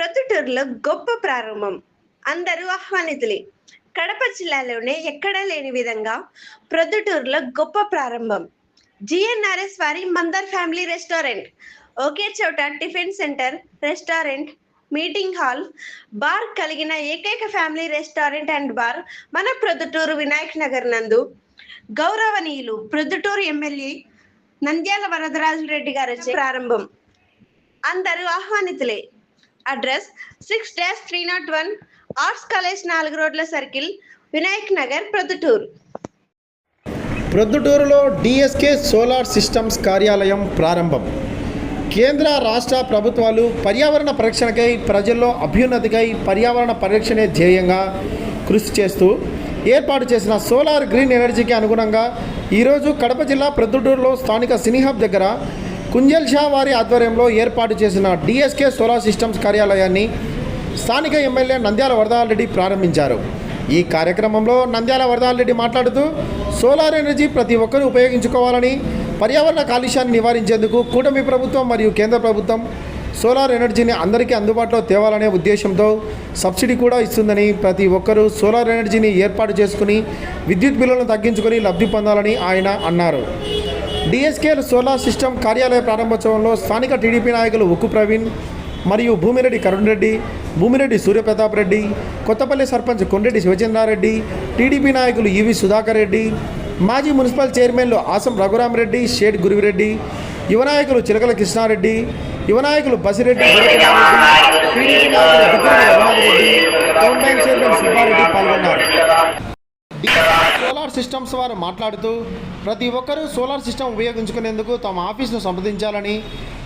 ప్రొద్దుటూరులో గొప్ప ప్రారంభం. అందరూ ఆహ్వానితులే. కడప జిల్లాలోనే ఎక్కడా లేని విధంగా ప్రొద్దుటూరులో గొప్ప ప్రారంభం. జిఎన్ఆర్ఎస్ వారి మందర్ ఫ్యామిలీ రెస్టారెంట్. ఒకే చోట tiffin centre, restaurant, meeting hall, bar కలిగిన ఏకైక ఫ్యామిలీ రెస్టారెంట్ అండ్ బార్ మన ప్రొద్దుటూరు వినాయక్ నగర్ నందు గౌరవనీయులు ప్రొద్దుటూరు ఎమ్మెల్యే నంద్యాల వరదరాజు రెడ్డి గారు ప్రారంభం. అందరూ ఆహ్వానితులే. అడ్రస్ 6-301 ఆర్ట్స్ కాలేజ్ 4 రోడ్ల సర్కిల్, వినాయక్ నగర్, ప్రొద్దుటూరు. ప్రొద్దుటూరులో డిఎస్కే సోలార్ సిస్టమ్స్ కార్యాలయం ప్రారంభం. కేంద్ర రాష్ట్ర ప్రభుత్వాలు పర్యావరణ పరిరక్షణకై, ప్రజల్లో అభ్యున్నతికై పర్యావరణ పరిరక్షణే ధ్యేయంగా కృషి చేస్తూ ఏర్పాటు చేసిన సోలార్ గ్రీన్ ఎనర్జీకి అనుగుణంగా ఈరోజు కడప జిల్లా ప్రొద్దుటూరులో స్థానిక సినీహబ్ దగ్గర కుంజల్ షా వారి ఆధ్వర్యంలో ఏర్పాటు చేసిన డిఎస్కే సోలార్ సిస్టమ్స్ కార్యాలయాన్ని స్థానిక ఎమ్మెల్యే నంద్యాల వరదరాజు రెడ్డి ప్రారంభించారు. ఈ కార్యక్రమంలో నంద్యాల వరదరాజు రెడ్డి మాట్లాడుతూ సోలార్ ఎనర్జీ ప్రతి ఒక్కరూ ఉపయోగించుకోవాలని, పర్యావరణ కాలుష్యాన్ని నివారించేందుకు కూటమి ప్రభుత్వం మరియు కేంద్ర ప్రభుత్వం సోలార్ ఎనర్జీని అందరికీ అందుబాటులో తేవాలనే ఉద్దేశంతో సబ్సిడీ కూడా ఇస్తుందని, ప్రతి ఒక్కరూ సోలార్ ఎనర్జీని ఏర్పాటు చేసుకుని విద్యుత్ బిల్లులను తగ్గించుకొని లబ్ధి పొందాలని ఆయన అన్నారు. డిఎస్కే సోలార్ సిస్టమ్ కార్యాలయ ప్రారంభోత్సవంలో స్థానిక టీడీపీ నాయకులు ఉక్కు ప్రవీణ్ మరియు భూమిరెడ్డి కరుణ్ రెడ్డి, భూమిరెడ్డి సూర్యప్రతాప్ రెడ్డి, కొత్తపల్లి సర్పంచ్ కొండెడ్డి శివచంద్రారెడ్డి, టీడీపీ నాయకులు ఈవి సుధాకర్ రెడ్డి, మాజీ మున్సిపల్ చైర్మన్లు ఆసం రఘురామరెడ్డి, షేడ్ గురువిరెడ్డి, యువ నాయకులు చిలకల కృష్ణారెడ్డి, యువ నాయకులు బసిరెడ్డి, టీడీపీ నాయకులు Raghunathareddy, town bank chairman Subbareddy పాల్గొన్నారు. సోలార్ సిస్టమ్స్ వారు మాట్లాడుతూ ప్రతి ఒక్కరూ సోలార్ సిస్టమ్ ఉపయోగించుకునేందుకు తమ ఆఫీసును సంప్రదించాలని,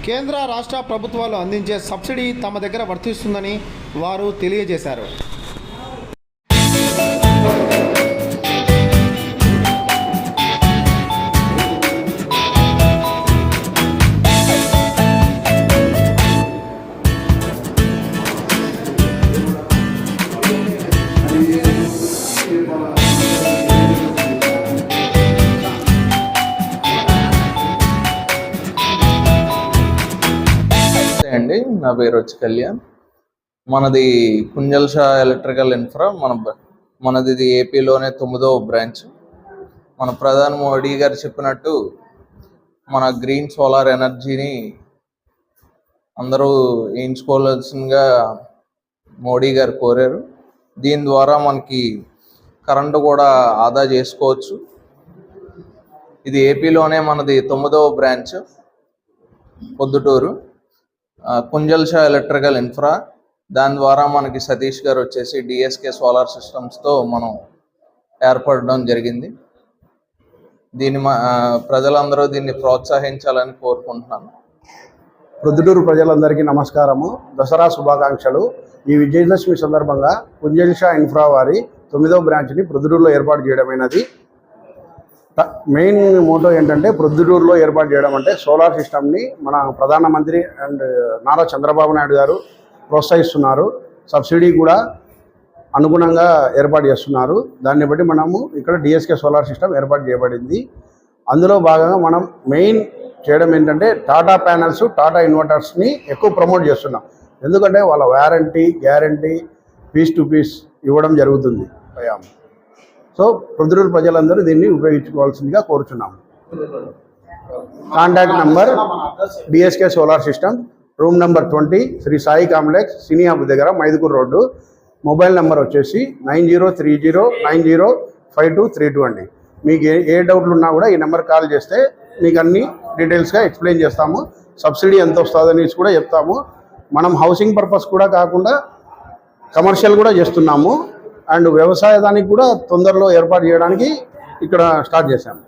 కేంద్ర రాష్ట్ర ప్రభుత్వాలు అందించే సబ్సిడీ తమ దగ్గర వర్తిస్తుందని వారు తెలియజేశారు. అండి, నా పేరు వచ్చి కళ్యాణ్. మనది కుంజల్ షా ఎలక్ట్రికల్ ఇన్ఫ్రా. మనది ఏపీలోనే 9వ బ్రాంచ్. మన ప్రధాని మోడీ గారు చెప్పినట్టు మన గ్రీన్ సోలార్ ఎనర్జీని అందరూ వేయించుకోవాల్సిందిగా మోడీ గారు కోరారు. దీని ద్వారా మనకి కరెంటు కూడా ఆదా చేసుకోవచ్చు. ఇది ఏపీలోనే మనది 9వ branch, Proddatur Kunjal Shah electrical infra. దాని ద్వారా మనకి సతీష్ గారు వచ్చేసి డిఎస్కే సోలార్ సిస్టమ్స్తో మనం ఏర్పడడం జరిగింది. దీన్ని ప్రజలందరూ దీన్ని ప్రోత్సహించాలని కోరుకుంటున్నాను. ప్రొద్దుటూరు ప్రజలందరికీ నమస్కారము, దసరా శుభాకాంక్షలు. ఈ విజయదశమి సందర్భంగా కుంజల్ షా ఇన్ఫ్రా వారి 9వ బ్రాంచ్ని ప్రొద్దుటూరులో ఏర్పాటు చేయడమైనది. మెయిన్ మోటో ఏంటంటే ప్రొద్దుటూరులో ఏర్పాటు చేయడం అంటే సోలార్ సిస్టమ్ని మన ప్రధానమంత్రి అండ్ నారా చంద్రబాబు నాయుడు గారు ప్రోత్సహిస్తున్నారు. సబ్సిడీ కూడా అనుగుణంగా ఏర్పాటు చేస్తున్నారు. దాన్ని బట్టి మనము ఇక్కడ డిఎస్కే సోలార్ సిస్టమ్ ఏర్పాటు చేయబడింది. అందులో భాగంగా మనం మెయిన్ చేయడం ఏంటంటే టాటా ప్యానల్స్, టాటా ఇన్వర్టర్స్ని ఎక్కువ ప్రమోట్ చేస్తున్నాం. ఎందుకంటే వాళ్ళ warranty, guarantee, piece to piece ఇవ్వడం జరుగుతుంది. సో ప్రొద్దుటూరు ప్రజలందరూ దీన్ని ఉపయోగించుకోవాల్సిందిగా కోరుచున్నాము. Contact number DSK solar system, room number 20, Shri Sai complex, cine hub దగ్గర, మైదుకూరు రోడ్డు. మొబైల్ నెంబర్ వచ్చేసి 9030905232 అండి. మీకు ఏ డౌట్లు ఉన్నా కూడా ఈ నెంబర్ కాల్ చేస్తే మీకు అన్ని డీటెయిల్స్గా ఎక్స్ప్లెయిన్ చేస్తాము. సబ్సిడీ ఎంత వస్తుందని కూడా చెప్తాము. మనం హౌసింగ్ పర్పస్ కూడా కాకుండా కమర్షియల్ కూడా చేస్తున్నాము. అండ్ వ్యవసాయ దానికి కూడా తొందరలో ఏర్పాటు చేయడానికి ఇక్కడ స్టార్ట్ చేశాము.